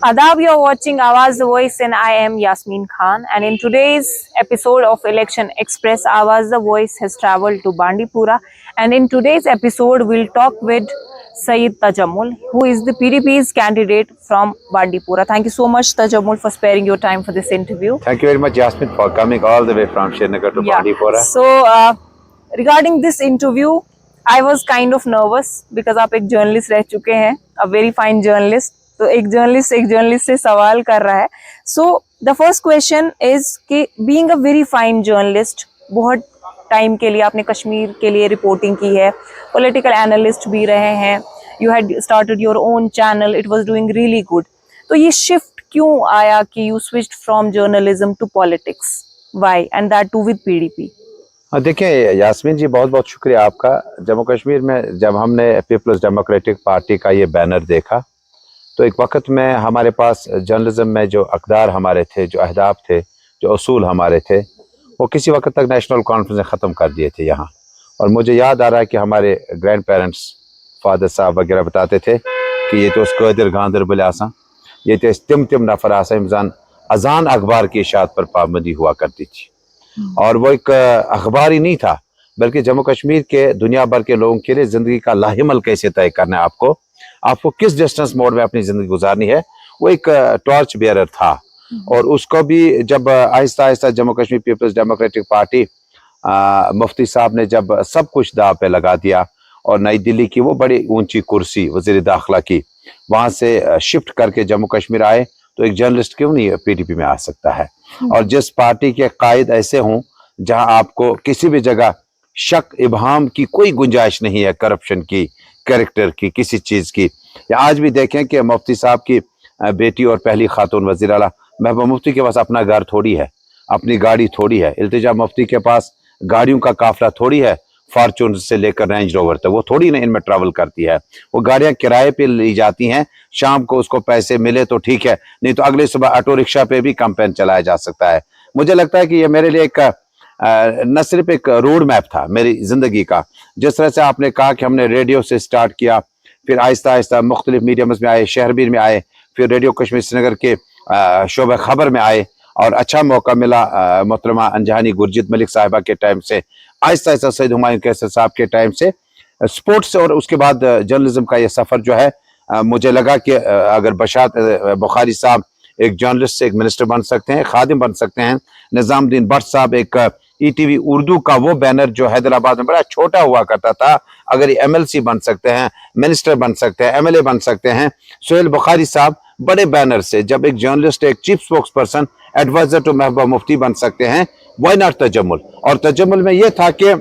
Adab, you're watching Awaz the Voice, and I am Yasmin Khan. And in today's episode of Election Express, Awaz the Voice has traveled to Bandipora. And in today's episode, we'll talk with Sayyid Tajammul, who is the PDP's candidate from Bandipora. Thank you so much, Tajammul, for sparing your time for this interview. Thank you very much, Yasmin, for coming all the way from Srinagar to Bandipora. So, regarding this interview, I was kind of nervous because आप एक journalist रह चुके हैं, a very fine journalist. तो एक journalist से सवाल कर रहा है. So the first question is कि being a very fine journalist, बहुत टाइम के लिए आपने कश्मीर के लिए रिपोर्टिंग की है, पॉलिटिकल एनालिस्ट भी रहे हैं, you had started your own channel, it was doing really good. तो ये शिफ्ट क्यों आया कि you switched from journalism to politics, why, and that too with PDP? देखिए यास्मीन जी, बहुत बहुत शुक्रिया आपका. जम्मू कश्मीर में जब हमने पीपल्स डेमोक्रेटिक पार्टी का ये बैनर देखा तो एक वक्त में हमारे पास जर्नलिज्म में जो अक़दार हमारे थे, जो अहदाफ थे, जो असूल हमारे थे, वो किसी वक्त तक नेशनल कॉन्फ्रेंस ने ख़त्म कर दिए थे यहाँ. और मुझे याद आ रहा है कि हमारे ग्रैंड पेरेंट्स, फादर साहब वगैरह बताते थे कि ये तो उस कदर गांधर बल आसा, ये तो तिम नफ़र आसा इमजान अजान अखबार की इशात पर पाबंदी हुआ करती थी. और वो एक अखबार ही नहीं था, बल्कि जम्मू कश्मीर के दुनिया भर के लोगों के लिए ज़िंदगी का लाहिमल कैसे तय करना है, आपको किस डिस्टेंस मोड में अपनी ज़िंदगी गुजारनी है, वो एक टॉर्च बेयरर था. और उसको भी जब आहिस्ता आहिस्ता Jammu Kashmir Peoples democratic Party Mufti साहब ने जब सब कुछ दाव पे लगा दिया और नई दिल्ली की वो बड़ी ऊंची कुर्सी वज़ीर दाखिला की वहाँ से शिफ्ट करके जम्मू कश्मीर आए, तो एक जर्नलिस्ट क्यों नहीं पीडीपी में आ सकता है. और जिस पार्टी के कायद ऐसे हों जहाँ आपको किसी भी जगह शक इबहाम की कोई गुंजाइश नहीं है, करप्शन की, कैरेक्टर की, किसी चीज़ की. या आज भी देखें कि मुफ्ती साहब की बेटी और पहली खातून वज़ीर आला महबूबा मुफ्ती के पास अपना घर थोड़ी है, अपनी गाड़ी थोड़ी है. इल्तिजा मुफ्ती के पास गाड़ियों का काफिला थोड़ी है, फॉर्चून से लेकर रेंज रोवर तक, वो थोड़ी ना इनमें ट्रैवल करती है. वो गाड़ियाँ किराए पे ली जाती हैं, शाम को उसको पैसे मिले तो ठीक है, नहीं तो अगले सुबह ऑटो रिक्शा पे भी कैंपेन चलाया जा सकता है. मुझे लगता है कि ये मेरे लिए एक न सिर्फ एक रोड मैप था मेरी ज़िंदगी का. जिस तरह से आपने कहा कि हमने रेडियो से स्टार्ट किया, फिर आहिस्ता आहिस्ता मुख्तलिफ मीडियम्स में आए, शहरबीर में आए, फिर रेडियो कश्मीर श्रीनगर के शोबे खबर में आए, और अच्छा मौका मिला मोहतरमा अंजहानी गुरजीत मलिक साहिबा के टाइम से, आहिस्ता आहिस्ता सैयद हुमायूं कैसर साहब के टाइम से, स्पोर्ट्स, और उसके बाद जर्नलिज्म का ये सफ़र जो है, मुझे लगा कि अगर बशात बुखारी साहब एक जर्नलिस्ट से एक मिनिस्टर बन सकते हैं, खादिम बन सकते हैं, निज़ामुद्दीन भट्ट साहब एक ईटीवी उर्दू का वो बैनर जो हैदराबाद में बड़ा छोटा हुआ करता था, अगर ये एमएलसी बन सकते हैं, मिनिस्टर बन सकते हैं, एमएलए बन सकते हैं, सुहेल बुखारी साहब बड़े बैनर से जब एक जर्नलिस्ट, एक chief spokesperson, advisor to Mehbooba Mufti बन सकते हैं, व्हाई नॉट तजम्मुल. और तजम्मुल में ये था कि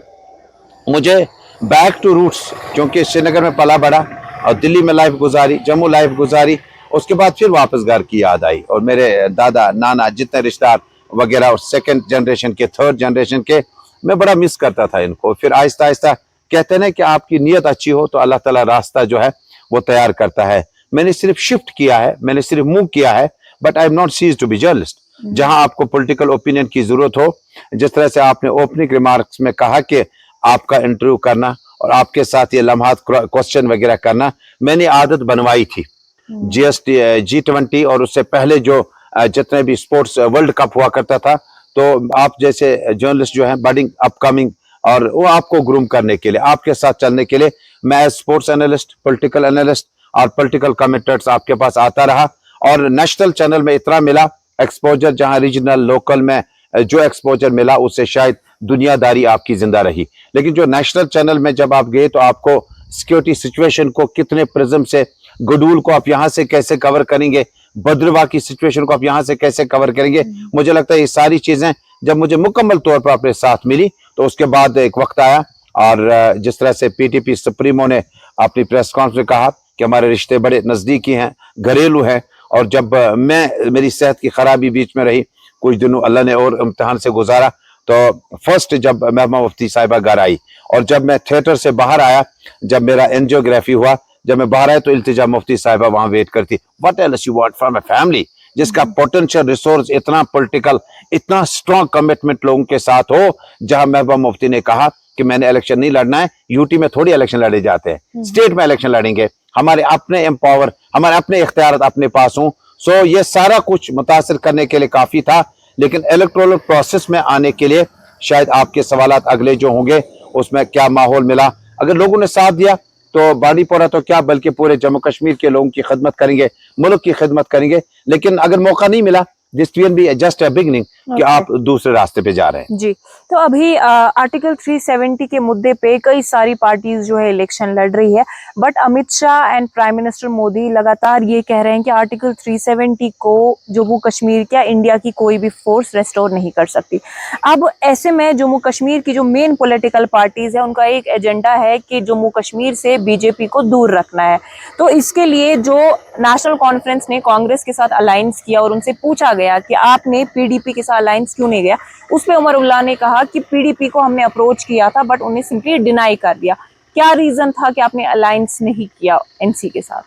मुझे बैक टू रूट्स, क्योंकि श्रीनगर में पला बड़ा और दिल्ली में लाइफ गुजारी, जम्मू लाइफ गुजारी, उसके बाद फिर वापस घर की याद आई. और मेरे दादा नाना जितने रिश्तेदार वगैरह, और सेकंड जनरेशन के, थर्ड जनरेशन के, मैं बड़ा मिस करता था इनको. फिर आहिस्ता आहिस्ता कहते हैं ना कि आपकी नीयत अच्छी हो तो अल्लाह ताला रास्ता जो है वो तैयार करता है. मैंने सिर्फ शिफ्ट किया है, मैंने सिर्फ मूव किया है, but I am not cease to be journalist. जहां आपको पॉलिटिकल ओपिनियन की जरूरत हो, जिस तरह से आपने ओपनिंग रिमार्क्स में कहा कि आपका इंटरव्यू करना और आपके साथ ये लम्हात क्वेश्चन वगैरह करना, मैंने आदत बनवाई थी. जीएसटी, G20 और उससे पहले जो जितने भी स्पोर्ट्स वर्ल्ड कप हुआ करता था, तो आप जैसे जर्नलिस्ट जो हैं बडिंग अपकमिंग, और वो आपको ग्रूम करने के लिए, आपके साथ चलने के लिए, मैं स्पोर्ट्स एनालिस्ट, पॉलिटिकल एनालिस्ट और पॉलिटिकल कमेंटेटर्स आपके पास आता रहा. और नेशनल चैनल में इतना मिला एक्सपोजर, जहां रीजनल लोकल में जो एक्सपोजर मिला उससे शायद दुनियादारी आपकी जिंदा रही. लेकिन जो नेशनल चैनल में जब आप गए तो आपको सिक्योरिटी सिचुएशन को कितने प्रिज्म से, गडूल को आप यहाँ से कैसे कवर करेंगे, भद्रवाह की सिचुएशन को आप यहाँ से कैसे कवर करेंगे, मुझे लगता है ये सारी चीजें जब मुझे मुकम्मल तौर पर अपने साथ मिली, तो उसके बाद एक वक्त आया. और जिस तरह से पीटीपी सुप्रीमो ने अपनी प्रेस कॉन्फ्रेंस में कहा कि हमारे रिश्ते बड़े नज़दीकी हैं, घरेलू हैं, और जब मेरी सेहत की खराबी बीच में रही, कुछ दिनों अल्लाह ने और इम्तिहान से गुजारा, तो फर्स्ट जब महबूबा मुफ्ती साहिबा घर आई, और जब मैं थिएटर से बाहर आया, जब मेरा एंजियोग्राफी हुआ, जब मैं बाहर आया तो इल्तिजा मुफ्ती साहिबा वहां वेट करती. What else you want from a family जिसका पोटेंशियल रिसोर्स इतना पॉलिटिकल, इतना स्ट्रॉन्ग कमिटमेंट लोगों के साथ हो. जहां महबूबा मुफ्ती ने कहा कि मैंने इलेक्शन नहीं लड़ना है, यूटी में थोड़ी इलेक्शन लड़े जाते हैं, स्टेट में इलेक्शन लड़ेंगे, हमारे अपने एम्पावर, हमारे अपने इख्तियार अपने पास हों, सो ये सारा कुछ मुतासिर करने के लिए काफी था, लेकिन इलेक्टोरल प्रोसेस में आने के लिए शायद आपके सवालात अगले जो होंगे उसमें क्या माहौल मिला, अगर लोगों ने साथ दिया तो बांडीपोरा तो क्या बल्कि पूरे जम्मू कश्मीर के लोगों की खिदमत करेंगे, मुल्क की खिदमत करेंगे। लेकिन अगर मौका नहीं मिला, this will be just a beginning कि आप दूसरे रास्ते पे जा रहे हैं। जी, तो अभी आर्टिकल 370 के मुद्दे पे कई सारी पार्टीज जो है इलेक्शन लड़ रही है, but Amit Shah and prime minister Modi लगातार ये कह रहे हैं कि आर्टिकल 370 को जम्मू कश्मीर क्या इंडिया की कोई भी फोर्स रेस्टोर नहीं कर सकती। अब ऐसे में जम्मू कश्मीर की जो मेन पॉलिटिकल पार्टीज है उनका एक एजेंडा है कि जम्मू कश्मीर से बीजेपी को दूर रखना है। तो इसके लिए जो नेशनल कॉन्फ्रेंस ने कांग्रेस के साथ अलायंस किया और उनसे पूछा गया कि आपने पीडीपी के साथ अलायंस क्यों नहीं गया, उस पे उमर उल्लाह ने कहा कि पीडीपी को हमने अप्रोच किया था बट उन्हें सिंपली डिनाई कर दिया। क्या रीजन था कि आपने अलायंस नहीं किया एनसी के साथ?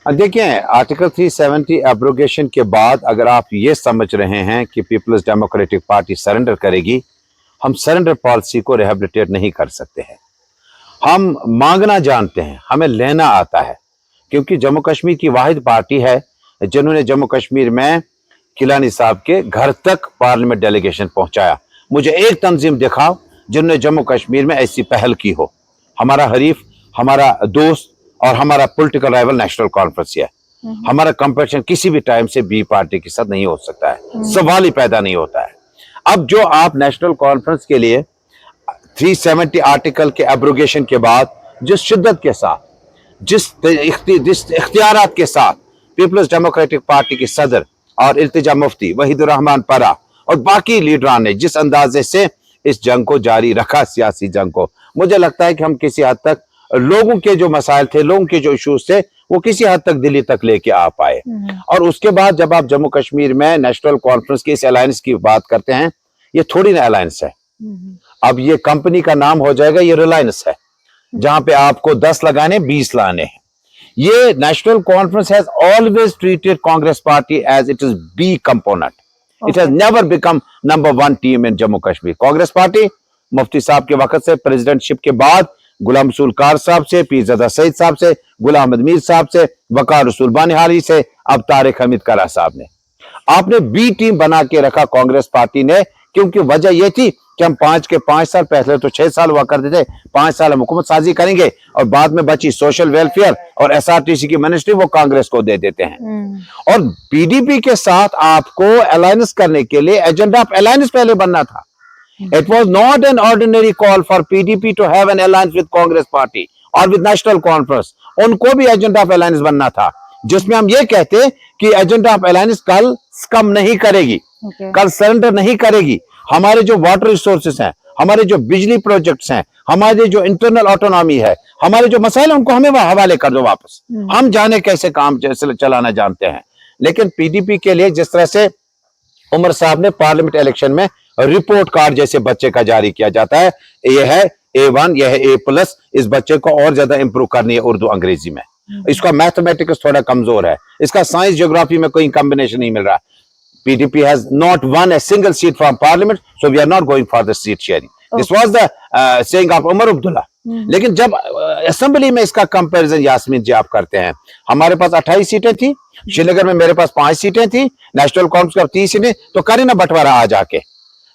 देखिए, आर्टिकल 370 एब्रोगेशन के बाद अगर आप ये समझ रहे हैं कि पीपल्स डेमोक्रेटिक पार्टी सरेंडर करेगी, हम सरेंडर पॉलिसी को रिहेबिलिटेट नहीं कर सकते हैं। हम मांगना जानते हैं, हमें लेना आता है, क्योंकि जम्मू कश्मीर की वाहिद पार्टी है जिन्होंने जम्मू कश्मीर में किलानी साहब के घर तक पार्लियामेंट डेलीगेशन पहुंचाया। मुझे एक तंजीम दिखाओ जिन्होंने जम्मू कश्मीर में ऐसी पहल की हो। हमारा हरीफ, हमारा दोस्त और हमारा पॉलिटिकल राइवल नेशनल कॉन्फ्रेंस है। हमारा कंपटीशन किसी भी टाइम से बी पार्टी के साथ नहीं हो सकता है, सवाल ही पैदा नहीं होता है। अब जो आप नेशनल कॉन्फ्रेंस के लिए 370 आर्टिकल के एब्रोगेशन के बाद जिस शिद्दत के साथ, जिस इख्तियारात के साथ पीपल्स डेमोक्रेटिक पार्टी के सदर और इल्तिजा मुफ्ती वहीदुर रहमान परा और बाकी लीडरान ने जिस अंदाजे से इस जंग को जारी रखा, सियासी जंग को, मुझे लगता है कि हम किसी हद तक लोगों के जो मसाइल थे, लोगों के जो इश्यूज थे, वो किसी हद तक दिल्ली तक लेके आ पाए। और उसके बाद जब आप जम्मू कश्मीर में नेशनल कॉन्फ्रेंस की इस अलायंस की बात करते हैं, ये थोड़ी ना अलायंस है, अब ये कंपनी का नाम हो जाएगा, ये रिलायंस है, जहां पे आपको 10 लगाने 20 लाने हैं। ये National Conference has always treated Congress party as it is B component. It has never become number 1 team in Jammu Kashmir. Congress party Mufti साहब के वक्त से, प्रेसिडेंटशिप के बाद गुलाम रसूल कार साहब से, पीरजादा सईद साहब से, गुलाम अहमद मीर साहब से, वकार रसूल बानिहाली से, अब तारिक हमीद करा साहब ने, आपने बी टीम बना के रखा कांग्रेस पार्टी ने, क्योंकि वजह यह थी कि हम 5 के 5 साल, पहले तो 6 साल हुआ करते थे, 5 साल हम हुकूमत साजी करेंगे और बाद में बची सोशल वेलफेयर और एसआरटीसी की मिनिस्ट्री वो कांग्रेस को दे देते हैं। और पीडीपी के साथ आपको अलायंस करने के लिए एजेंडा ऑफ अलायंस पहले बनना था। It was not an ordinary call for PDP to have an alliance with Congress Party or with National Conference. उनको भी एजेंडा ऑफ अलायंस बनना था, जिसमें हम ये कहते कि एजेंडा ऑफ अलायंस कल कम नहीं करेगी, कल सरेंडर नहीं करेगी। हमारे जो वाटर रिसोर्सेस हैं, हमारे जो बिजली प्रोजेक्ट्स हैं, हमारे जो इंटरनल ऑटोनॉमी है, हमारे जो मसाइल उनको हमें हवाले कर दो वापस, हम जाने कैसे काम चलाना जानते हैं। लेकिन पीडीपी के लिए जिस तरह से उमर साहब ने पार्लियामेंट इलेक्शन में रिपोर्ट कार्ड जैसे बच्चे का जारी किया जाता है, यह है A1, यह है A+, इस बच्चे को और ज्यादा इंप्रूव करनी है उर्दू अंग्रेजी में। इसका मैथमेटिक्स थोड़ा कमजोर है, इसका साइंस ज्योग्राफी में कोई कॉम्बिनेशन नहीं मिल रहा। PDP has not won a single seat from parliament, so we are not going for the seat sharing. This was the saying of Umar Abdullah. लेकिन जब असेंबली में इसका कंपैरिजन यास्मीन जी आप करते हैं, हमारे पास 28 सीटें थी, श्रीनगर में मेरे पास 5 सीटें थी, नेशनल कॉन्फ्रेंस का 30 सीटें, तो करें ना बंटवारा आ जाके।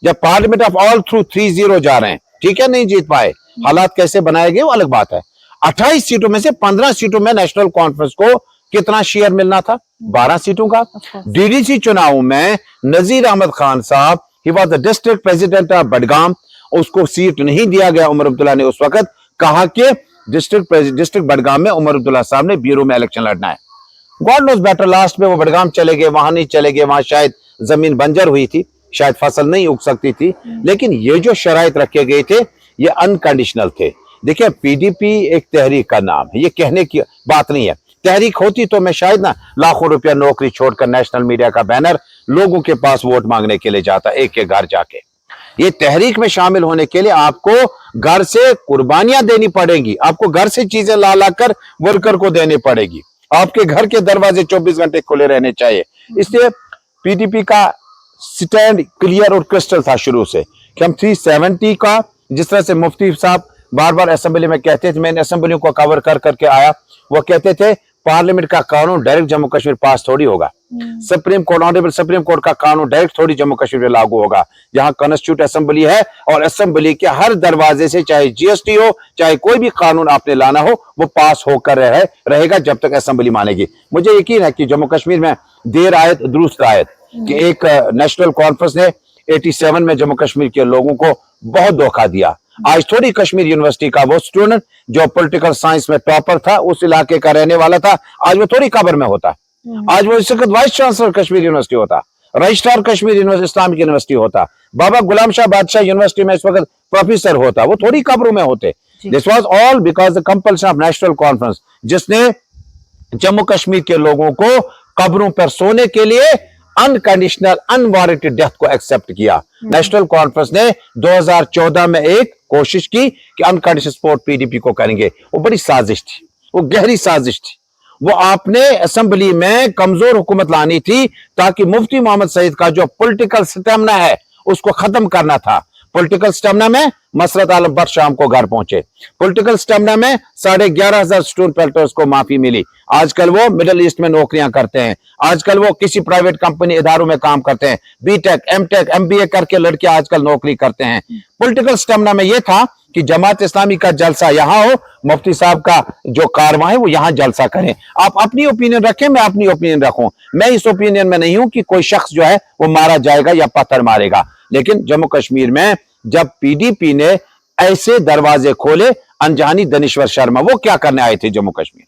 जब पार्लियामेंट ऑफ ऑल थ्रू 3-0 जा रहे हैं, ठीक है, नहीं जीत पाए, हालात कैसे बनाए गए वो अलग बात है। 28 सीटों में से 15 सीटों में नेशनल कॉन्फ्रेंस को कितना शेयर मिलना था? 12 सीटों का। डीडीसी चुनाव में नजीर अहमद खान साहब, he was the district president of Budgam, उसको सीट नहीं दिया गया। उमर अब्दुल्ला ने उस वक्त कहा कि डिस्ट्रिक्ट बडगाम में उमर अब्दुल्ला साहब ने ब्यूरो में इलेक्शन लड़ना है। गॉड नोज बेटर, लास्ट में वो बडगाम चले गए, वहां नहीं चले गए, वहां शायद जमीन बंजर हुई थी, शायद फसल नहीं उग सकती थी। लेकिन ये जो शराइत रखे गए थे ये अनकंडीशनल थे। देखिए, पीडीपी एक तहरीक का नाम है, ये कहने की बात नहीं है। तहरीक होती तो मैं शायद ना लाखों रुपया नौकरी छोड़कर नेशनल मीडिया का बैनर लोगों के पास वोट मांगने के लिए जाता, एक के घर जाके। ये तहरीक में शामिल होने के लिए आपको घर से कुर्बानियां देनी पड़ेगी, आपको घर से चीजें ला ला कर वर्कर को देनी पड़ेगी, आपके घर के दरवाजे 24 घंटे खुले रहने चाहिए। इसलिए पीडीपी का स्टैंड क्लियर और क्रिस्टल था शुरू से कि हम 370 का, जिस तरह से मुफ्ती साहब बार बार असेंबली में कहते थे, मैंने असेंबली को कवर कर करके आया, वो कहते थे पार्लियामेंट का कानून डायरेक्ट जम्मू कश्मीर पास थोड़ी होगा। Supreme court, honourable supreme court का कानून डायरेक्ट थोड़ी जम्मू कश्मीर में लागू होगा। यहाँ कॉन्स्टिट्यूट असेंबली है और असेंबली के हर दरवाजे से, चाहे जीएसटी हो, चाहे कोई भी कानून आपने लाना हो, वो पास होकर रहेगा जब तक असेंबली मानेगी। मुझे यकीन है कि जम्मू कश्मीर में देर आयत दुरुस्त आयत कि एक नेशनल कॉन्फ्रेंस ने 87 में जम्मू कश्मीर के लोगों को बहुत धोखा दिया। आज थोड़ी कश्मीर यूनिवर्सिटी का वो स्टूडेंट जो पॉलिटिकल साइंस में टॉपर था, उस इलाके का रहने वाला था, आज वो थोड़ी कब्र में होता। आज वो इस वक्त वाइस चांसलर कश्मीर यूनिवर्सिटी होता, registrar Kashmir university Islamic university होता, बाबा गुलाम शाह बादशाह यूनिवर्सिटी में इस वक्त प्रोफेसर होता। वो थोड़ी कब्रों में होते। This was all because the compulsion of national conference, जिसने जम्मू कश्मीर के लोगों को कब्रों पर सोने के लिए अनकंडीशनल अनवारंटेड डेथ को एक्सेप्ट किया। नेशनल कॉन्फ्रेंस ने 2014 में एक कोशिश की कि अनकंडीशनल सपोर्ट पीडीपी को करेंगे। वो बड़ी साजिश थी, वो गहरी साजिश थी। वो आपने असेंबली में कमजोर हुकूमत लानी थी ताकि मुफ्ती मोहम्मद सईद का जो पॉलिटिकल स्टेमिना है उसको खत्म करना था। पॉलिटिकल स्टेमिना में मसरत आलम भट्ट शाम को घर पहुंचे। पॉलिटिकल स्टेमिना में 11,500 स्टोन पेल्टर्स को माफी मिली। आजकल वो मिडिल ईस्ट में नौकरियां करते हैं। आजकल वो किसी प्राइवेट कंपनी इदारों में काम करते हैं। बीटेक, एमटेक, एमबीए करके लड़के आजकल नौकरी करते हैं। पॉलिटिकल स्टेमिना में यह था कि जमात इस्लामी का जलसा यहां हो, मुफ्ती साहब का जो कारवां है वो यहां जलसा करें। आप अपनी ओपिनियन रखें, मैं अपनी ओपिनियन रखूं। मैं इस ओपिनियन में नहीं हूं कि कोई शख्स जो है वो मारा जाएगा या पत्थर मारेगा। लेकिन जम्मू कश्मीर में जब पीडीपी ने ऐसे दरवाजे खोले, अनजानी दनीश्वर शर्मा वो क्या करने आए थे जम्मू कश्मीर?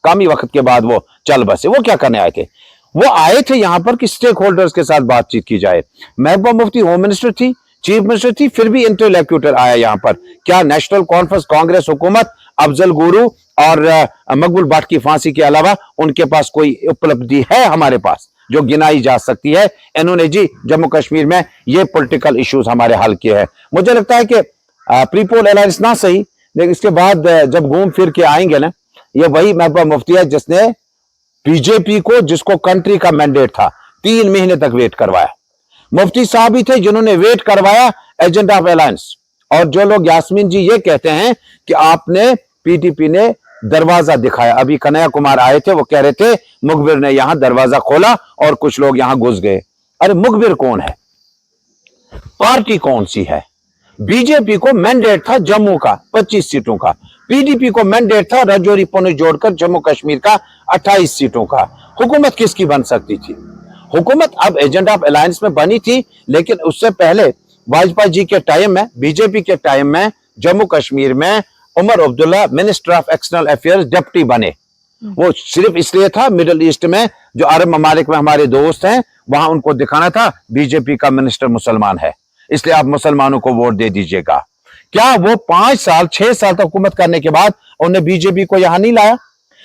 कामी वक्त के बाद वो चल बसे। वो क्या करने आए थे? वो आए थे यहां पर कि स्टेक होल्डर्स के साथ बातचीत की जाए। महबूबा मुफ्ती होम मिनिस्टर थी, चीफ मिनिस्टर थी, फिर भी इंटरलोक्यूटर आया यहां पर। क्या नेशनल कॉन्फ्रेंस, कांग्रेस हुकूमत, अफजल गुरु और मकबूल भट्ट की फांसी के अलावा उनके पास कोई उपलब्धि है हमारे पास जो गिनाई जा सकती है? इन्होंने जी जम्मू कश्मीर में ये पॉलिटिकल इश्यूज हमारे हल किए हैं। मुझे लगता है कि प्रीपोल अलायंस ना सही, लेकिन इसके बाद जब घूम फिर के आएंगे ना, ये वही महबूबा मुफ्ती है जिसने बीजेपी को, जिसको कंट्री का मैंडेट था, 3 महीने तक वेट करवाया। मुफ्ती साहब ही थे जिन्होंने वेट करवाया एजेंडा ऑफ अलायंस। और जो लोग यास्मीन जी ये कहते हैं कि आपने, पीटीपी ने दरवाजा दिखाया। अभी कन्हैया कुमार आए थे, वो कह रहे थे मुखबिर ने यहां दरवाजा खोला और कुछ लोग यहां घुस गए। अरे मुखबिर कौन है? पार्टी कौन सी है? बीजेपी को मैंडेट था जम्मू का 25 सीटों का, पीडीपी को मैंडेट था राजौरी पुणे जोड़कर जम्मू कश्मीर का 28 सीटों का। हुकूमत किसकी बन सकती थी? हुकूमत अब एजेंडा ऑफ अलायंस में बनी थी, लेकिन उससे पहले वाजपेयी जी के टाइम में, बीजेपी के टाइम में जम्मू कश्मीर में Omar Abdullah minister of external affairs deputy बने। वो सिर्फ इसलिए था मिडिल ईस्ट में जो अरब ममालिक में हमारे दोस्त हैं वहां उनको दिखाना था बीजेपी का मिनिस्टर मुसलमान है, इसलिए आप मुसलमानों को वोट दे दीजिएगा। क्या वो 5 साल 6 साल तक हुकूमत करने के बाद उन्होंने बीजेपी को यहां नहीं लाया?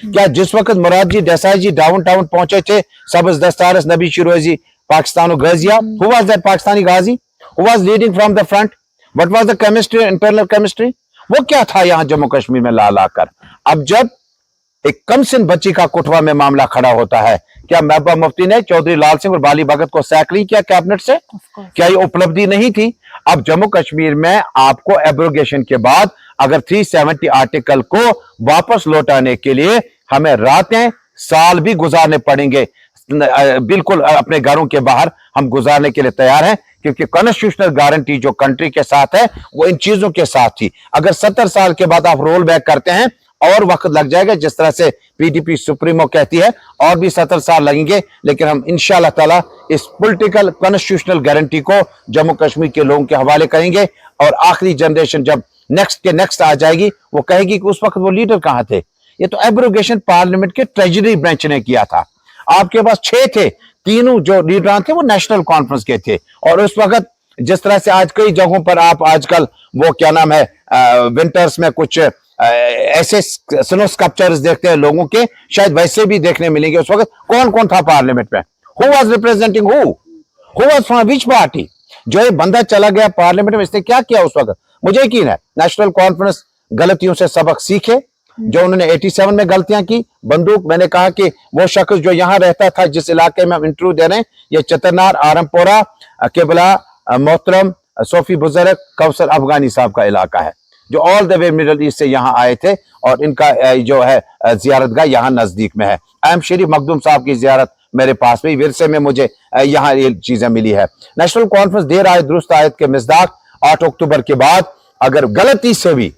क्या जिस वक्त मुराद देसाई जी डाउन टाउन पहुंचे थे, सबज दस्तारस नबी शिरोजी पाकिस्तान गाजिया, who was that Pakistani Ghazi who was leading from the front? What was the chemistry, internal chemistry? वो क्या था यहां जम्मू कश्मीर में ला लाकर? अब जब एक कमसिन बच्ची का कुटवा में मामला खड़ा होता है, क्या महबूबा मुफ्ती ने चौधरी लाल सिंह और बाली भगत को सैक नहीं किया कैबिनेट से? क्या ये उपलब्धि नहीं थी? अब जम्मू कश्मीर में आपको एब्रोगेशन के बाद अगर 370 आर्टिकल को वापस लौटाने के लिए हमें रातें साल भी गुजारने पड़ेंगे, बिल्कुल अपने घरों के बाहर हम गुजारने के लिए तैयार हैं, क्योंकि कॉन्स्टिट्यूशनल गारंटी जो कंट्री के साथ है वो इन चीजों के साथ थी। अगर 70 साल के बाद आप रोल बैक करते हैं और वक्त लग जाएगा, जिस तरह से पीडीपी सुप्रीमो कहती है और भी 70 साल लगेंगे, लेकिन हम इंशाअल्लाह ताला इस पॉलिटिकल कॉन्स्टिट्यूशनल गारंटी को जम्मू कश्मीर के लोगों के हवाले करेंगे। और आखिरी जनरेशन जब नेक्स्ट के नेक्स्ट आ जाएगी, वो कहेगी कि उस वक्त वो लीडर कहां थे? ये तो एब्रोगेशन पार्लियामेंट के ट्रेजरी ब्रांच ने किया था। आपके पास 6 थे, तीनों जो लीडर थे वो नेशनल कॉन्फ्रेंस के थे। और उस वक्त जिस तरह से आज कई जगहों पर आप आजकल वो क्या नाम है विंटर्स में कुछ ऐसे स्नो स्कल्पचर्स देखते हैं लोगों के, शायद वैसे भी देखने मिलेंगे। उस वक्त कौन कौन था पार्लियामेंट में? Who was representing who was from which party? जो ये बंदा चला गया पार्लियामेंट में, इसने क्या किया उस वक्त? मुझे यकीन है नेशनल कॉन्फ्रेंस गलतियों से सबक सीखे, जो उन्होंने 87 में गलतियां की। बंदूक, मैंने कहा कि वो शख्स जो यहां रहता था, जिस इलाके में हम इंटरव्यू दे रहे हैं, ये चतरनार, आरमपोरा, केबला, मोहतरम सोफी बुजुर्ग, कौसर अफगानी साहब का इलाका है। जो all the way middle east से यहाँ आए थे, और इनका जो है जियारतगाह यहाँ नजदीक में है। अहम शरीफ मखदूम साहब की जियारत मेरे पास में, विरसे में मुझे यहाँ ये चीजें मिली है। नेशनल कॉन्फ्रेंस देर आए दुरुस्त आयत के मिसदाक 8 अक्टूबर के बाद अगर गलती से भी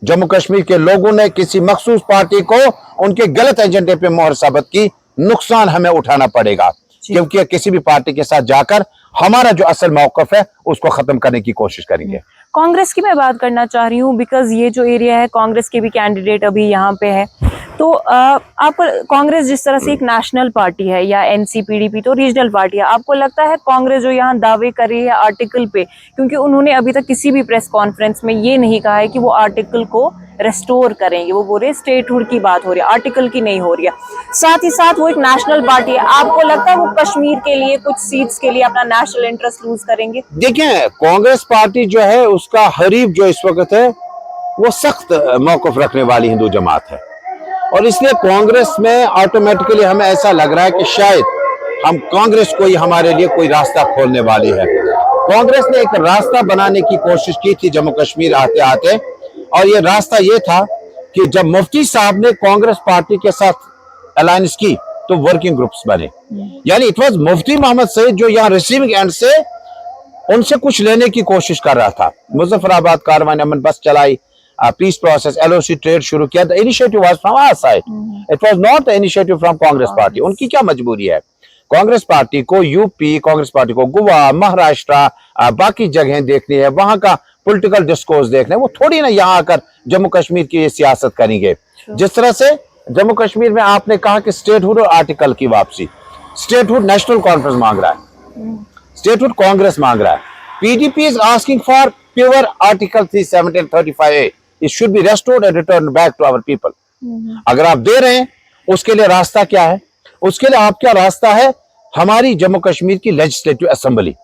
जम्मू कश्मीर के लोगों ने किसी मखसूस पार्टी को उनके गलत एजेंडे पे मोहर साबित की, नुकसान हमें उठाना पड़ेगा, क्योंकि किसी भी पार्टी के साथ जाकर हमारा जो असल मौकफ है उसको खत्म करने की कोशिश करेंगे। कांग्रेस की मैं बात करना चाह रही हूँ, बिकॉज ये जो एरिया है कांग्रेस के भी कैंडिडेट अभी यहाँ पे है। तो आपको कांग्रेस जिस तरह से एक नेशनल पार्टी है या एनसीपीडीपी तो रीजनल पार्टी है, आपको लगता है कांग्रेस जो यहाँ दावे कर रही है आर्टिकल पे, क्योंकि उन्होंने अभी तक किसी भी प्रेस कॉन्फ्रेंस में ये नहीं कहा है कि वो आर्टिकल को रेस्टोर करेंगे, वो बोल रहे स्टेटहुड की बात हो रही है, आर्टिकल की नहीं हो रही है। साथ ही साथ वो एक नेशनल पार्टी है, आपको लगता है वो कश्मीर के लिए कुछ सीट्स के लिए अपना नेशनल इंटरेस्ट लूज करेंगे? देखिए, कांग्रेस पार्टी जो है उसका हरीफ जो इस वक्त है वो सख्त मौकफ रखने वाली हिंदू जमात है, और इसलिए कांग्रेस में ऑटोमेटिकली हमें ऐसा लग रहा है कि शायद हम कांग्रेस को ही हमारे लिए कोई रास्ता खोलने वाली है। कांग्रेस ने एक रास्ता बनाने की कोशिश की थी जम्मू कश्मीर आते आते, और ये रास्ता ये था कि जब मुफ्ती साहब ने कांग्रेस पार्टी के साथ अलायंस की तो वर्किंग ग्रुप्स बने, यानी इट वाज मुफ्ती मोहम्मद सईद जो यहाँ रिसीविंग एंड से उनसे कुछ लेने की कोशिश कर रहा था। मुजफ्फराबाद कारवान अमन बस चलाई, पीस प्रोसेस, एलओसी ट्रेड शुरू किया। The initiative was from our side, it was not the initiative from Congress party. उनकी क्या मजबूरी है? कांग्रेस पार्टी को यूपी, कांग्रेस पार्टी को गोवा, महाराष्ट्र, बाकी जगह देखनी है, वहां का पॉलिटिकल डिस्कोर्स देखना है। वो थोड़ी ना यहाँ आकर जम्मू कश्मीर की सियासत करेंगे। जिस तरह से जम्मू कश्मीर में आपने कहा कि स्टेटहुड और आर्टिकल की वापसी, स्टेटहुड नेशनल कॉन्फ्रेंस मांग रहा है, स्टेटहुड कांग्रेस मांग रहा है। PDP is asking for pure article 370 and 35A, it should be restored and return back to our people. अगर आप दे रहे हैं, उसके लिए रास्ता क्या है? उसके लिए आपका रास्ता है हमारी जम्मू कश्मीर की लेजिस्लेटिव असेंबली।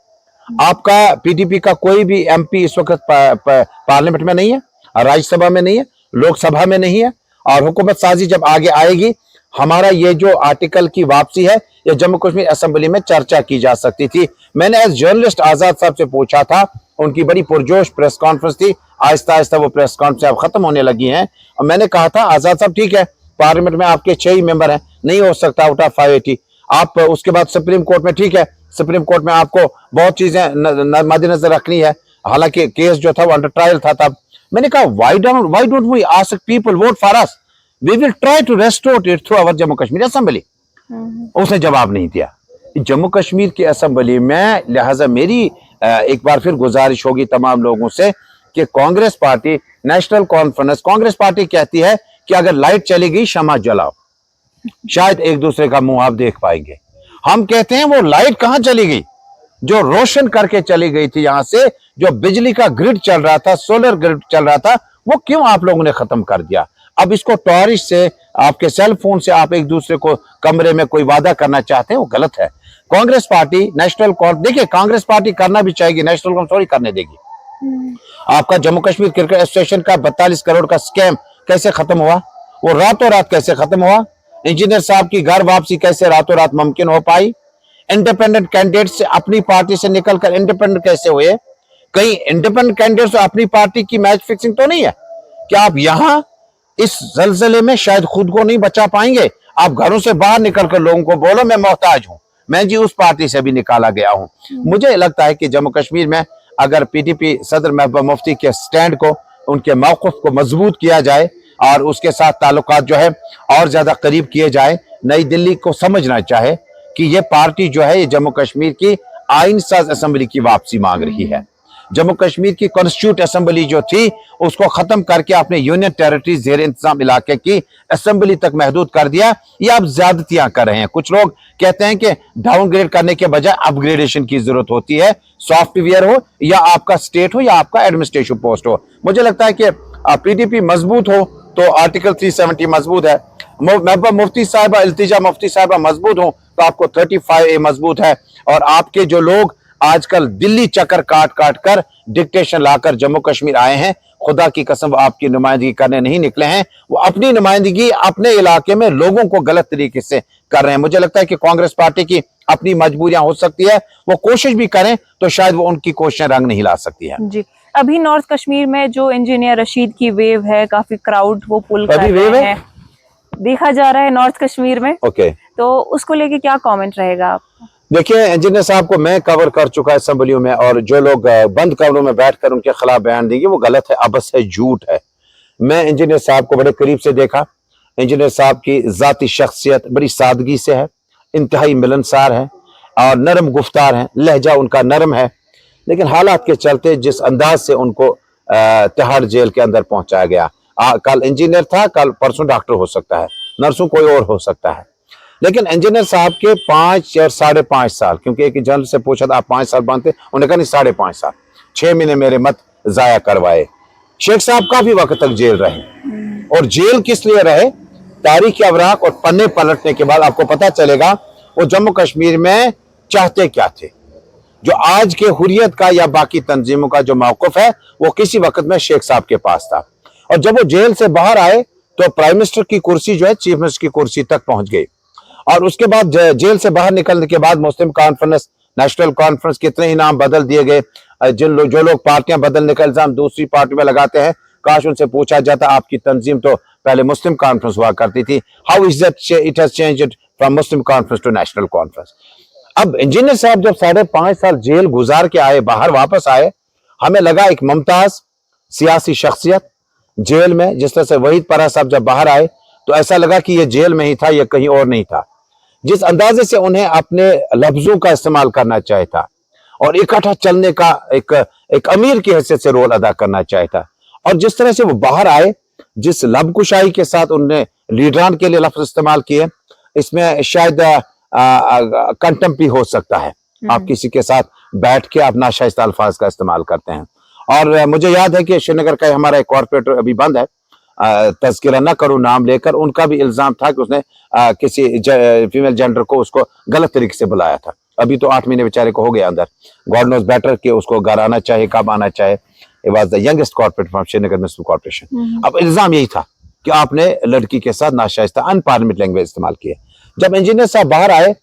आपका पीडीपी का कोई भी एमपी इस वक्त पार्लियामेंट में नहीं है, राज्यसभा में नहीं है, लोकसभा में नहीं है, और हुकूमत साजी जब आगे आएगी, हमारा ये जो आर्टिकल की वापसी है ये जम्मू कश्मीर असेंबली में चर्चा की जा सकती थी। मैंने एज जर्नलिस्ट आजाद साहब से पूछा था, उनकी बड़ी पुरजोश प्रेस कॉन्फ्रेंस थी, आहिस्ता आहिस्ता वो प्रेस कॉन्फ्रेंस अब खत्म होने लगी हैं, और मैंने कहा था आजाद साहब ठीक है, पार्लियामेंट में आपके 6 ही मेंबर हैं, नहीं हो सकता आउट ऑफ 580। आप उसके बाद सुप्रीम कोर्ट में, ठीक है, सुप्रीम कोर्ट में आपको बहुत चीजें मद्देनजर रखनी है, हालांकि केस जो था वो अंडर ट्रायल था तब। मैंने कहा why don't we ask people vote for us, we will try to restore it through our Jammu Kashmir assembly. उसने जवाब नहीं दिया जम्मू कश्मीर की असेंबली में। लिहाजा मेरी एक बार फिर गुजारिश होगी तमाम लोगों से कि Congress party, national conference, Congress party कहती है कि अगर लाइट चली गई शमा जलाओ, शायद एक दूसरे का मुंह आप देख पाएंगे। हम कहते हैं वो लाइट कहां चली गई जो रोशन करके चली गई थी, यहां से जो बिजली का ग्रिड चल रहा था, सोलर ग्रिड चल रहा था, वो क्यों आप लोगों ने खत्म कर दिया? अब इसको टॉरिश से, आपके सेल फोन से आप एक दूसरे को कमरे में कोई वादा करना चाहते हैं, वो गलत है। कांग्रेस पार्टी नेशनल देखिए, कांग्रेस पार्टी करना भी चाहेगी, नेशनल कॉन्फ्रेंस थोड़ी करने देगी। आपका जम्मू कश्मीर क्रिकेट एसोसिएशन का 42 करोड़ का स्कैम कैसे खत्म हुआ? वो रातों रात कैसे खत्म हुआ? इंजीनियर साहब की घर वापसी कैसे रातों रात मुमकिन हो पाई? इंडिपेंडेंट कैंडिडेट से अपनी पार्टी से निकलकर इंडिपेंडेंट कैसे हुए? कहीं इंडिपेंडेंट कैंडिडेट से अपनी पार्टी की मैच फिक्सिंग तो नहीं है? क्या आप यहां इस जलजले में शायद खुद को नहीं बचा पाएंगे? आप घरों से बाहर निकलकर लोगों को बोलो मैं मोहताज हूं, मैं जी उस पार्टी से भी निकाला गया हूं। मुझे लगता है कि जम्मू कश्मीर में अगर पीडीपी सदर महबूबा मुफ्ती के स्टैंड को, उनके मौक़िफ़ को मजबूत किया जाए और उसके साथ ताल्लुकात जो है और ज्यादा करीब किए जाए, नई दिल्ली को समझना चाहे कि ये पार्टी जो है ये जम्मू कश्मीर की आइन साज असेंबली की वापसी मांग रही है। जम्मू कश्मीर की कॉन्स्टिट्यूट असेंबली जो थी उसको खत्म करके अपने यूनियन टेरिटरी जेर इंतजाम इलाके की असेंबली तक महदूद कर दिया। ये आप ज्यादतियां कर रहे हैं। कुछ लोग कहते हैं कि डाउनग्रेड करने के बजाय अपग्रेडेशन की जरूरत होती है, सॉफ्टवेयर हो या आपका स्टेट हो या आपका एडमिनिस्ट्रेटिव पोस्ट हो। मुझे लगता है कि पीडीपी मजबूत हो तो आर्टिकल 370 मजबूत है, महबूबा मुफ्ती साहिबा, इल्तिजा मुफ्ती साहिबा मजबूत हो तो आपको 35A मजबूत है। और आपके जो लोग आजकल दिल्ली चक्कर काट काट कर डिक्टेशन लाकर जम्मू कश्मीर आए हैं, खुदा की कसम आपकी नुमाइंदगी करने नहीं निकले हैं, वो अपनी नुमाइंदगी अपने इलाके में लोगों को गलत तरीके से कर रहे हैं। मुझे लगता है कि कांग्रेस पार्टी की अपनी मजबूरियां हो सकती है, वो कोशिश भी करें तो शायद वो उनकी कोशिशें रंग नहीं ला सकती है। जी अभी नॉर्थ कश्मीर में जो इंजीनियर रशीद की वेव है, काफी क्राउड वो पुल कर अभी वेव रहे है? हैं, देखा जा रहा है नॉर्थ कश्मीर में। ओके, तो उसको लेके क्या कमेंट रहेगा आपका? देखिए इंजीनियर साहब को मैं कवर कर चुका है असेंबलियों में, और जो लोग बंद कमरों में बैठकर उनके खिलाफ बयान देंगे वो गलत है, अबस है, झूठ है। मैं इंजीनियर साहब को बड़े करीब से देखा। इंजीनियर साहब की जाती शख्सियत बड़ी सादगी से है, इंतहाई मिलनसार है और नरम गुफ्तार है, लहजा उनका नरम है। लेकिन हालात के चलते जिस अंदाज से उनको तिहाड़ जेल के अंदर पहुंचाया गया, कल इंजीनियर था, कल परसों डॉक्टर हो सकता है, नर्सों कोई और हो सकता है। लेकिन इंजीनियर साहब के 5 और 5.5 साल, क्योंकि एक जर्नल से पूछा था आप 5 साल बांधते, उन्होंने कहा नहीं 5.5 साल, 6 महीने मेरे मत जाया करवाए। शेख साहब काफी वक्त तक जेल रहे, और जेल किस लिए रहे, तारीख अवराक और पन्ने पलटने के बाद आपको पता चलेगा वो जम्मू कश्मीर में चाहते क्या थे। जो आज के हुर्रियत का या बाकी तंजीमों का जो मौकफ है वो किसी वक्त में शेख साहब के पास था, और जब वो जेल से बाहर आए तो प्राइम मिनिस्टर की कुर्सी जो है चीफ मिनिस्टर की कुर्सी तक पहुंच गई। और उसके बाद जेल से बाहर निकलने के बाद मुस्लिम कॉन्फ्रेंस, नेशनल कॉन्फ्रेंस, कितने ही नाम बदल दिए गए। जो लोग पार्टियां बदलने का इल्जाम दूसरी पार्टी में लगाते हैं, काश उनसे पूछा जाता आपकी तंजीम तो पहले मुस्लिम कॉन्फ्रेंस हुआ करती थी, how is that it has changed from Muslim conference to national conference. अब इंजीनियर साहब जब 5.5 साल जेल गुजार के आए, बाहर वापस आए, हमें लगा एक मुमताज सियासी शख्सियत जेल में, जिस तरह से वहीद परा साहब जब बाहर आए तो ऐसा लगा कि ये जेल में ही था, ये कहीं और नहीं था। जिस अंदाजे से उन्हें अपने लफ्जों का इस्तेमाल करना चाहिए था और इकट्ठा चलने का एक अमीर की हैसियत से रोल अदा करना चाहिए था, और जिस तरह से वो बाहर आए, जिस लबकुशाई के साथ उन्होंने लीडरान के लिए लफ्ज इस्तेमाल किए, इसमें शायद कंटेम्प्ट भी हो सकता है। आप किसी के साथ बैठ के आप नाशाइस्ता अल्फाज का इस्तेमाल करते हैं। और मुझे याद है कि श्रीनगर का हमारा एक कॉर्पोरेटर अभी बंद है, तज़किरा न करूं नाम लेकर, उनका भी इल्जाम था कि उसने किसी फीमेल जेंडर को उसको गलत तरीके से बुलाया था। अभी तो 8 महीने बेचारे को हो गया अंदर, गॉड नोज बेटर कि उसको घर आना चाहिए, कब आना चाहिए। It was the youngest corporate from Srinagar municipal corporation. अब इल्जाम यही था कि आपने लड़की के साथ नाशाइस्ता अनपार्लियामेंट लैंग्वेज इस्तेमाल की है। जब इंजीनियर साहब बाहर आए,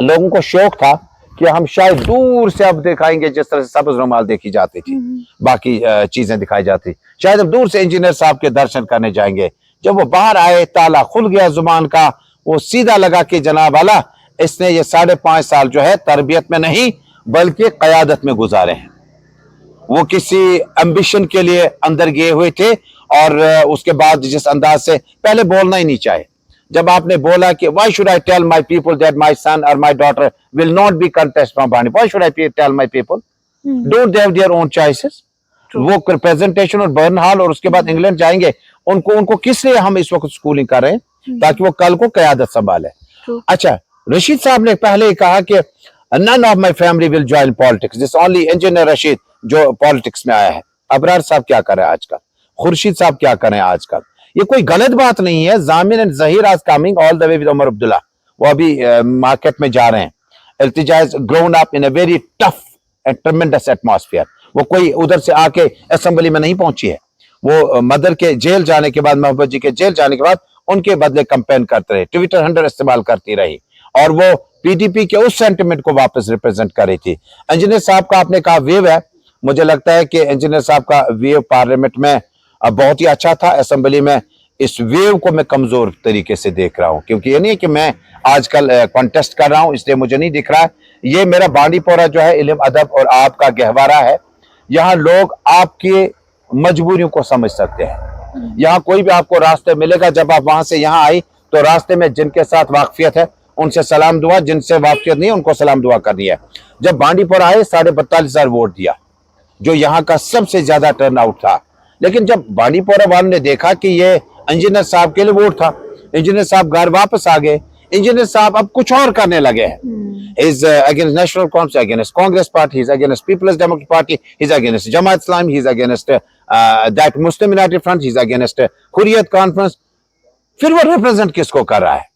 लोगों को शौक था कि हम शायद दूर से अब दिखाएंगे, जिस तरह से सब्ज रुमाल देखी जाती थी, बाकी चीजें दिखाई जाती, शायद अब दूर से इंजीनियर साहब के दर्शन करने जाएंगे। जब वो बाहर आए, ताला खुल गया जुबान का, वो सीधा लगा कि जनाब आला, इसने ये 5.5 साल जो है तरबियत में नहीं बल्कि कयादत में गुजारे हैं। वो किसी एम्बिशन के लिए अंदर गए हुए थे, और उसके बाद जिस अंदाज से पहले बोलना ही नहीं चाहे, जब आपने बोला कि why should I tell my people that my son or my daughter will not be contest from Bani, why should I tell my people, don't they have their own choices। वो प्रेजेंटेशन और बर्नहाल और उसके बाद England जाएंगे, उनको किस लिए हम इस वक्त स्कूलिंग कर रहे हैं, ताकि वो कल को क़यादत संभाले। अच्छा, रशीद साहब ने पहले ही कहा कि none of my family will join politics, this only engineer Rashid जो पॉलिटिक्स में आया है। अबरार साहब क्या कर रहे हैं आजकल, खुर्शीद साहब क्या कर रहे हैं आजकल, ये कोई गलत बात नहीं है। जामिन and Zaheer are coming all the way with Omar Abdullah, वो अभी मार्केट में जा रहे हैं। Iltija is grown up in a very tough and tremendous atmosphere. वो कोई उधर से आके असेंबली में नहीं पहुंची है, वो मदर के जेल जाने के बाद, महबूब जी के जेल जाने के बाद उनके बदले कैंपेन करते रहे, ट्विटर हैंडल इस्तेमाल करती रही, और वो पीडीपी के उस सेंटिमेंट को वापस रिप्रेजेंट कर रही थी। इंजीनियर साहब का आपने कहा वेव है, मुझे लगता है कि इंजीनियर साहब का वेव पार्लियामेंट में बहुत ही अच्छा था। असेंबली में इस वेव को मैं कमजोर तरीके से देख रहा हूं, क्योंकि ये नहीं है कि मैं आजकल कॉन्टेस्ट कर रहा हूं इसलिए मुझे नहीं दिख रहा है। ये मेरा बांडीपोरा जो है इल्म अदब और आपका गहवारा है, यहाँ लोग आपकी मजबूरियों को समझ सकते हैं। यहाँ कोई भी आपको रास्ते मिलेगा, जब आप वहां से यहाँ आई तो रास्ते में जिनके साथ वाकफियत है उनसे सलाम दुआ, जिनसे वाकफियत नहीं उनको सलाम दुआ करनी है। जब बांडीपोरा आए 42,500 वोट दिया, जो यहाँ का सबसे ज्यादा टर्न आउट था। लेकिन जब बांडीपोरा वालों ने देखा कि ये इंजीनियर साहब के लिए वोट था, इंजीनियर साहब घर वापस आ गए, इंजीनियर साहब अब कुछ और करने लगे हैं। Is against national conference, against Congress party, is against people's democratic party, is against Jamaat Islami, is against that Muslim united front, is against Hurriyat conference. फिर वो रिप्रेजेंट किसको कर रहा है?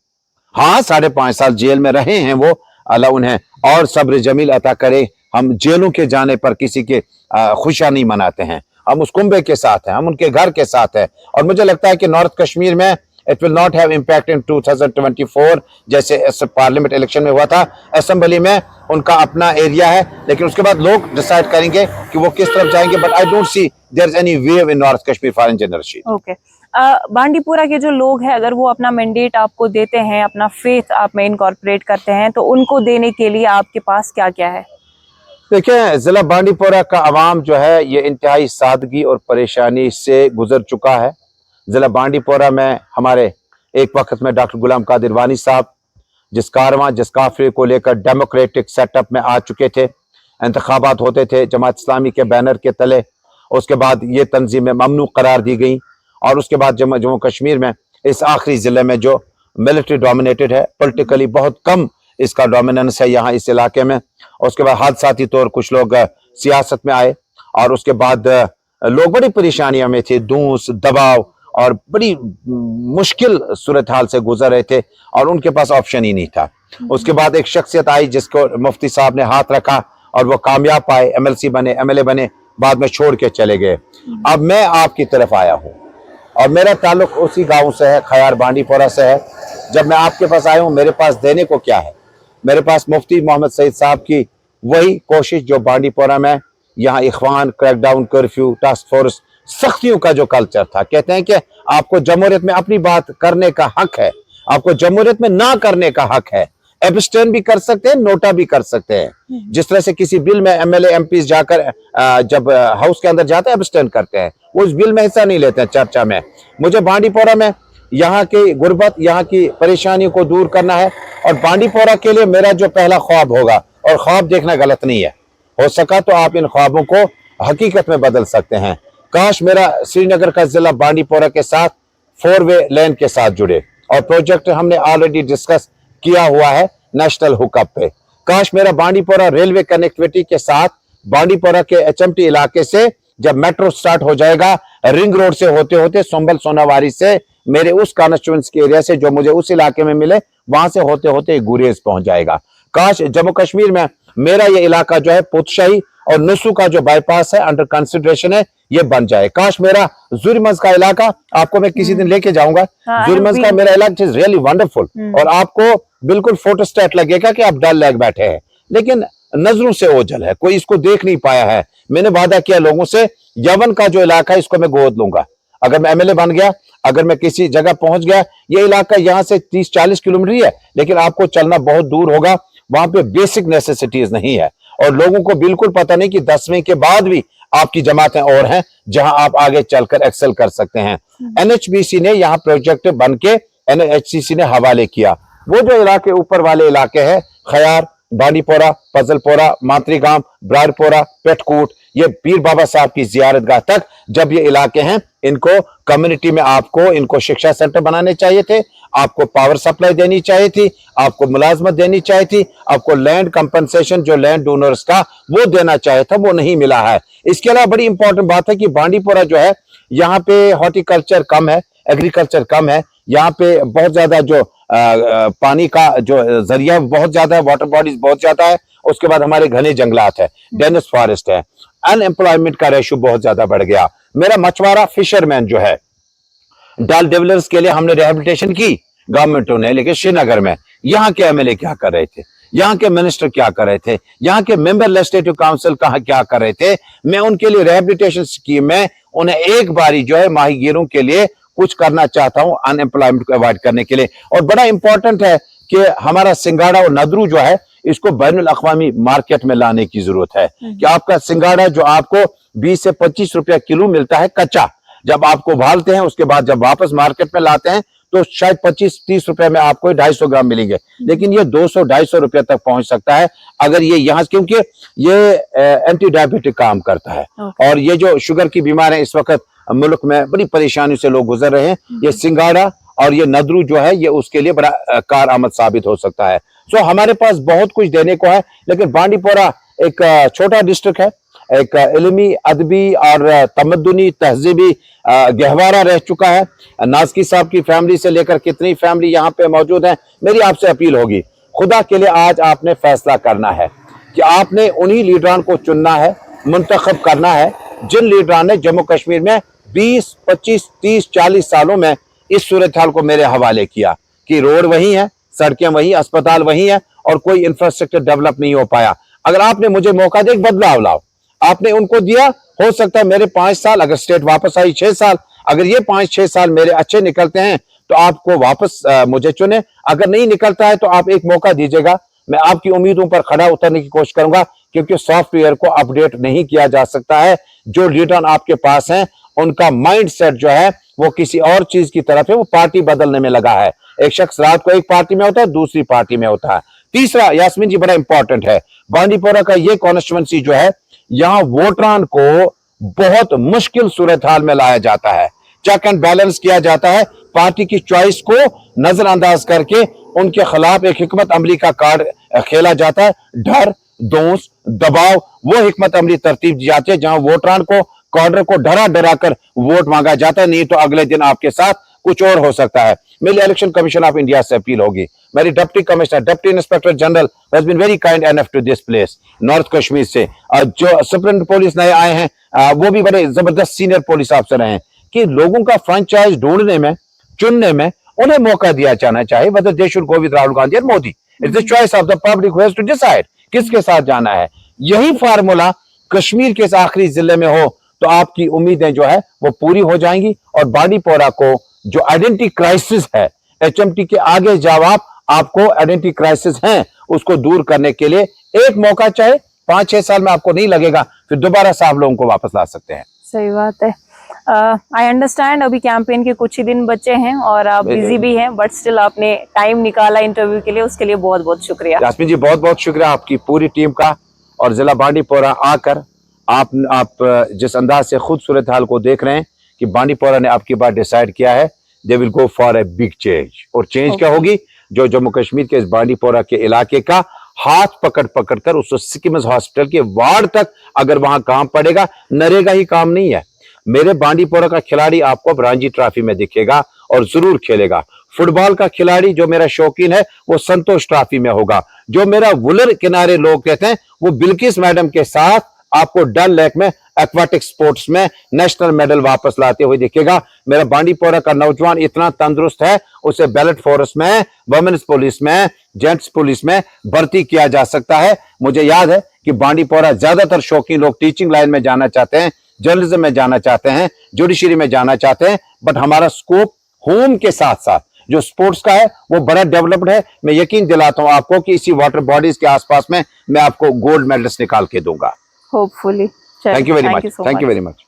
हाँ, 5.5 साल जेल में रहे हैं वो, अल्लाह उन्हें और सब्र जमील अता करे। हम जेलों के जाने पर किसी के खुशियां नहीं मनाते हैं, हम उस कुंबे के साथ हैं, हम उनके घर के साथ हैं। और मुझे लगता है कि नॉर्थ कश्मीर में it will not have impact in 2024 जैसे पार्लियामेंट इलेक्शन में हुआ था। असेंबली में उनका अपना एरिया है, लेकिन उसके बाद लोग डिसाइड करेंगे कि वो किस तरफ जाएंगे। But I don't see there is any wave in north Kashmir for engineer Rashid. Okay, Bandipora के जो लोग हैं, अगर वो अपना मैंडेट आपको देते हैं, अपना फेथ आप में इनकॉर्पोरेट करते हैं, तो उनको देने के लिए आपके पास क्या क्या है? देखिए, जिला बांडीपुरा का अवाम जो है ये इंतहाई सादगी और परेशानी से गुजर चुका है। जिला बांडीपुरा में हमारे एक वक्त में डॉक्टर गुलाम कादिर वानी साहब जिस कारवां जिस काफिले को लेकर डेमोक्रेटिक सेटअप में आ चुके थे, इंतखाबात होते थे जमात इस्लामी के बैनर के तले, उसके बाद ये तंजीमें ममनू करार दी गई, और उसके बाद जम्मू कश्मीर में इस आखिरी ज़िले में जो मिलिट्री डोमिनेटेड है, पॉलिटिकली बहुत कम इसका डोमिनेंस है यहाँ इस इलाके में। उसके बाद हादसाती तौर कुछ लोग सियासत में आए, और उसके बाद लोग बड़ी परेशानियों में थे, दूस दबाव और बड़ी मुश्किल सूरत हाल से गुजर रहे थे, और उनके पास ऑप्शन ही नहीं था। उसके बाद एक शख्सियत आई जिसको मुफ्ती साहब ने हाथ रखा और वो कामयाब पाए, MLC बने, MLA बने, बाद में छोड़ के चले गए। अब मैं आपकी तरफ आया हूँ और मेरा ताल्लुक उसी गांव से है, खयार बांडीपुरा से है। जब मैं आपके पास आया हूँ, मेरे पास देने को क्या है? मेरे पास मुफ्ती मोहम्मद सईद साहब की वही कोशिश जो बांडीपुरा में यहाँ इखवान, क्रैकडाउन, कर्फ्यू, टास्क फोर्स, सख्तियों का जो कल्चर था। कहते हैं कि आपको जमहूरियत में अपनी बात करने का हक है, आपको जमहूरियत में ना करने का हक है। एब्स्टेन भी कर सकते हैं, नोटा भी कर सकते हैं। जिस तरह से किसी बिल में MLA MPs जाकर जब हाउस के अंदर जाते हैं एब्स्टेन करते हैं, वो उस बिल में हिस्सा नहीं लेते हैं चर्चा में। मुझे बांडीपुरा में यहाँ की गुर्बत, यहाँ की परेशानियों को दूर करना है, और बांडीपुरा के लिए मेरा जो पहला ख्वाब होगा, और ख्वाब देखना गलत नहीं है, हो सका तो आप इन ख्वाबों को हकीकत में बदल सकते हैं। काश मेरा श्रीनगर का जिला बांडीपुरा के साथ 4-वे लेन के साथ जुड़े, और प्रोजेक्ट हमने ऑलरेडी डिस्कस किया हुआ है नेशनल हुकअप पे। काश मेरा बांडीपुरा रेलवे कनेक्टिविटी के साथ बांडीपुरा के HMT इलाके से जब मेट्रो स्टार्ट हो जाएगा, रिंग रोड से होते होते संभल सोनावारी से मेरे उस कॉन्स्टिट्यूएंसी के एरिया से जो मुझे उस इलाके में मिले, वहां से होते होते गुरेज पहुंच जाएगा। काश जम्मू कश्मीर में मेरा ये इलाका जो है पुतशाही और नुसू का जो बाईपास है अंडर कंसिडरेशन है, ये बन जाए। काश मेरा जुर्मज का इलाका, आपको मैं किसी दिन लेके जाऊंगा, जुर्मज का मेरा इलाका इज रियली वंडरफुल, और आपको बिल्कुल फोटोस्टेट लगेगा कि आप डल लेक बैठे हैं, लेकिन नजरों से ओझल है, कोई इसको देख नहीं पाया है। मैंने वादा किया लोगों से, यवन का जो इलाका है इसको मैं गोद लूंगा। अगर मैं MLA बन गया, अगर मैं किसी जगह पहुंच गया, ये इलाका यहाँ से 30-40 किलोमीटर ही है, लेकिन आपको चलना बहुत दूर होगा, वहां पे बेसिक नेसेसिटीज नहीं है, और लोगों को बिल्कुल पता नहीं कि 10वीं के बाद भी आपकी जमातें और हैं जहां आप आगे चलकर एक्सेल कर सकते हैं। NHBC ने यहाँ प्रोजेक्ट बन के NHCC ने हवाले किया। वो जो इलाके ऊपर वाले इलाके हैं, खयार, बांडीपुरा, फजलपुरा, मातरीगाम, ब्रारपुरा, पेटकूट, ये पीर बाबा साहब की जियारत गाह तक जब ये इलाके हैं, इनको कम्युनिटी में आपको इनको शिक्षा सेंटर बनाने चाहिए थे, आपको पावर सप्लाई देनी चाहिए थी, आपको मुलाजमत देनी चाहिए थी, आपको लैंड कंपनसेशन जो लैंड डोनर्स का वो देना चाहिए था, वो नहीं मिला है। इसके अलावा बड़ी इंपॉर्टेंट बात है कि बांडीपुरा जो है, यहाँ पे हॉर्टिकल्चर कम है, एग्रीकल्चर कम है, यहाँ पे बहुत ज्यादा जो पानी का जो जरिया बहुत ज्यादा है, वाटर बॉडीज बहुत ज्यादा है, उसके बाद हमारे घने जंगलात है, डेनिस फॉरेस्ट है, अनएम्प्लॉयमेंट का रेशो बहुत ज्यादा बढ़ गया। मेरा मछुआरा फिशरमैन जो है, डल डेवलपर्स के लिए हमने रिहेबिलिटेशन की गवर्नमेंटों ने, लेकिन श्रीनगर में यहाँ के MLA क्या कर रहे थे, यहाँ के मिनिस्टर क्या कर रहे थे, यहाँ के मेंबर लेजिस्लेटिव काउंसिल कहाँ क्या कर रहे थे। मैं उनके लिए रिहेबिलिटेशन स्कीम में उन्हें एक बारी जो है माहीगीरों के लिए कुछ करना चाहता हूं, अनएम्प्लॉयमेंट को अवॉइड करने के लिए। और बड़ा इंपॉर्टेंट है कि हमारा सिंगाड़ा और नदरू जो है, इसको बैनुल अक़वामी मार्केट में लाने की जरूरत है कि आपका सिंगाड़ा जो आपको 20 से 25 रुपया किलो मिलता है कच्चा, जब आपको उबालते हैं उसके बाद जब वापस मार्केट में लाते हैं तो शायद 25-30 रुपए में आपको 250 ग्राम मिलेंगे, लेकिन ये 200-250 रुपए तक पहुंच सकता है अगर ये यहाँ, क्योंकि ये एंटी डायबिटिक काम करता है। और ये जो शुगर की बीमार है इस वक्त मुल्क में बड़ी परेशानी से लोग गुजर रहे हैं, ये सिंगाड़ा और ये नदरू जो है ये उसके लिए बड़ा कारआमद साबित हो सकता है। सो हमारे पास बहुत कुछ देने को है, लेकिन बांडीपुरा एक छोटा डिस्ट्रिक्ट है, एक इल्मी, अदबी और तमद्दुनी तहजीबी गहवारा रह चुका है। नाज़की साहब की फैमिली से लेकर कितनी फैमिली यहाँ पे मौजूद है। मेरी आपसे अपील होगी, खुदा के लिए आज आपने फैसला करना है कि आपने उन्हीं लीडरान को चुनना है, मुंतखब करना है जिन लीडरान ने जम्मू कश्मीर में 20, 25, 30, 40 सालों में इस सूरत हाल को मेरे हवाले किया कि रोड वही है, सड़कें वही, अस्पताल वही है और कोई इंफ्रास्ट्रक्चर डेवलप नहीं हो पाया। अगर आपने मुझे मौका दिया, एक बदलाव लाओ, आपने उनको दिया, हो सकता है मेरे 5 साल, अगर स्टेट वापस आई 6 साल, अगर ये 5-6 साल मेरे अच्छे निकलते हैं तो आपको वापस मुझे चुने, अगर नहीं निकलता है तो आप एक मौका दीजिएगा। मैं आपकी उम्मीदों पर खड़ा उतरने की कोशिश करूंगा, क्योंकि सॉफ्टवेयर को अपडेट नहीं किया जा सकता है। जो लीडर आपके पास हैं उनका माइंडसेट जो है वो किसी और चीज की तरफ है, वो पार्टी बदलने में लगा है। एक शख्स रात को एक पार्टी में होता है, दूसरी पार्टी में होता है। तीसरा यास्मीन जी बड़ा इंपॉर्टेंट है, बांडीपोरा का ये कॉन्स्टिट्यूंसी जो है, यहाँ वोटरान को बहुत मुश्किल सूरत हाल में लाया जाता है, चेक एंड बैलेंस किया जाता है, पार्टी की चॉइस को नजरअंदाज करके उनके खिलाफ एक हिकमत अमली का कार्ड खेला जाता है। डर, दोष, दबाव, वो हिकमत अमली तरतीब दी जाती है जहां वोटरान को, कॉर्डर को डरा डरा कर वोट मांगा जाता है, नहीं तो अगले दिन आपके साथ कुछ और हो सकता है। मेरी इलेक्शन कमीशन ऑफ इंडिया से अपील होगी, मेरी deputy commissioner, deputy inspector general has been very kind enough to this place, north Kashmir से, जो सुप्रीम पुलिस नए आए हैं वो भी बड़े जबरदस्त सीनियर पुलिस अफसर हैं, कि लोगों का फ्रेंचाइज ढूंढने में, चुनने में उन्हें मौका दिया जाना चाहिए। whether they should go with Rahul Gandhi और Modi, it's the choice of the public who has to decide किसके साथ जाना है। यही फार्मूला कश्मीर के इस आखिरी जिले में हो तो आपकी उम्मीदें जो है वो पूरी हो जाएंगी, और बांडीपोरा को जो आइडेंटिटी क्राइसिस है, एचएमटी के आगे जवाब आपको आइडेंटिटी क्राइसिस है, उसको दूर करने के लिए एक मौका चाहे 5-6 साल में आपको नहीं लगेगा, फिर दोबारा से आप लोगों को वापस ला सकते हैं। सही बात है। आई अंडरस्टैंड अभी कैंपेन के कुछ ही दिन बचे हैं और आप बिजी भी हैं, बट स्टिल आपने टाइम निकाला इंटरव्यू के लिए, उसके लिए बहुत बहुत शुक्रिया। यास्मीन जी बहुत बहुत शुक्रिया आपकी पूरी टीम का, और जिला बांडीपोरा आकर आप जिस अंदाज से खुद सूरत हाल को देख रहे हैं कि बांडीपोरा ने आपकी बात डिसाइड किया है, they will go for a big change. और चेंज क्या होगी, जो जम्मू कश्मीर के इस बांडीपोरा के इलाके का हाथ पकड़ पकड़ कर उसको सिकिम्स हॉस्पिटल के वार्ड तक अगर वहां काम पड़ेगा, नरेगा ही काम नहीं है। मेरे बांडीपोरा का खिलाड़ी आपको अब रणजी ट्रॉफी में दिखेगा और जरूर खेलेगा। फुटबॉल का खिलाड़ी जो मेरा शौकीन है वो संतोष ट्रॉफी में होगा। जो मेरा वुलर किनारे लोग कहते हैं वो बिल्किस मैडम के साथ आपको डल लेक में एक्वाटिक स्पोर्ट्स में नेशनल मेडल वापस लाते हुए दिखेगा। मेरा बांडीपोरा का नौजवान इतना तंदुरुस्त है, उसे बैलेट फोर्स में, वुमेन्स पुलिस में, जेंट्स पुलिस में भर्ती किया जा सकता है। मुझे याद है कि बांडीपोरा ज्यादातर शौकीन लोग टीचिंग लाइन में जाना चाहते हैं, जर्नलिज्म में जाना चाहते हैं, जुडिशरी में जाना चाहते हैं, बट हमारा स्कोप होम के साथ साथ जो स्पोर्ट्स का है वो बड़ा डेवलप्ड है। मैं यकीन दिलाता हूं आपको कि इसी वाटर बॉडीज के आसपास में मैं आपको गोल्ड मेडल्स निकाल के दूंगा। Hopefully. Thank you very much, thank you very much.